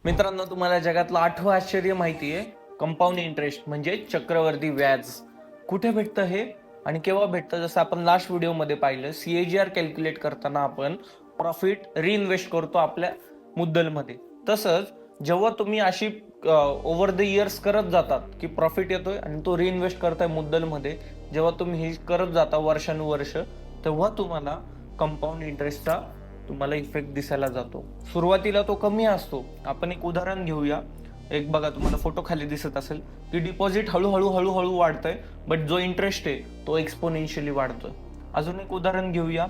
मित्रांनो, तुम्हाला जगातलं 8वं आश्चर्य माहिती आहे? कंपाऊंड इंटरेस्ट म्हणजे चक्रवर्ती व्याज. कुठे भेटतं हे आणि केव्हा भेटतं? जसं आपण लास्ट व्हिडिओमध्ये पाहिलं, CAGR कॅल्क्युलेट करताना आपण प्रॉफिट रिइन्व्हेस्ट करतो आपल्या मुद्दलमध्ये. तसंच जेव्हा तुम्ही अशी ओव्हर द इयर्स करत जातात की प्रॉफिट येतोय आणि तो रिइन्व्हेस्ट करताय मुद्दलमध्ये, जेव्हा तुम्ही हे करत जाता वर्षानुवर्ष, तेव्हा तुम्हाला कंपाऊंड इंटरेस्टचा तुम्हाला इफेक्ट दिसायला जातो. सुरुवातीला तो कमी असतो. आपण एक उदाहरण घेऊया. एक बघा, तुम्हाला फोटो खाली दिसत असेल की डिपॉझिट हळूहळू हळूहळू वाढतंय, बट जो इंटरेस्ट आहे तो एक्सपोनेन्शियली वाढतोय. अजून एक उदाहरण घेऊया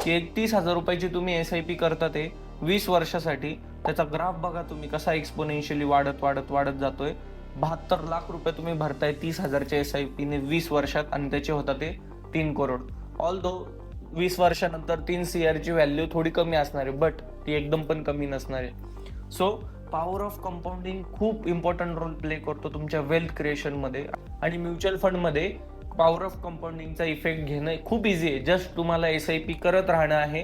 की एक 30,000 रुपयाची तुम्ही SIP करता ते 20 वर्षासाठी. त्याचा ग्राफ बघा तुम्ही कसा एक्सपोनेन्शियली वाढत वाढत वाढत जातोय. 72 लाख रुपये तुम्ही भरताय 30,000च्या SIP ने 20 वर्षात आणि त्याचे होता ते 3 करोड. ऑल दो 20 वर्षानंतर 3 CR ची व्हॅल्यू थोडी कमी असणार आहे, बट ती एकदम पण कमी नसणार आहे. सो पॉवर ऑफ कंपाऊंडिंग खूप इम्पॉर्टंट रोल प्ले करतो तुमच्या वेल्थ क्रिएशन मध्ये. आणि म्युच्युअल फंड मध्ये पॉवर ऑफ कंपाऊंडिंगचा इफेक्ट घेणं खूप इझी आहे. जस्ट तुम्हाला SIP करत राहणं आहे,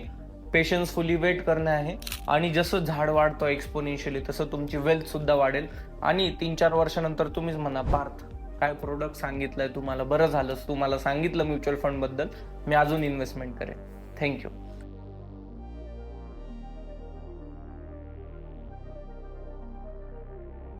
पेशन्सफुली वेट करणं आहे, आणि जसं झाड वाढतं एक्सपोनेन्शियली तसं तुमची वेल्थ सुद्धा वाढेल. आणि 3-4 वर्षानंतर तुम्हीच म्हणा, पार्थ काय प्रोडक्ट सांगितलंय तुम्हाला, बरं झालं तुम्हाला सांगितलं म्युच्युअल फंड बद्दल, मी अजून इन्व्हेस्टमेंट करेन. थँक्यू.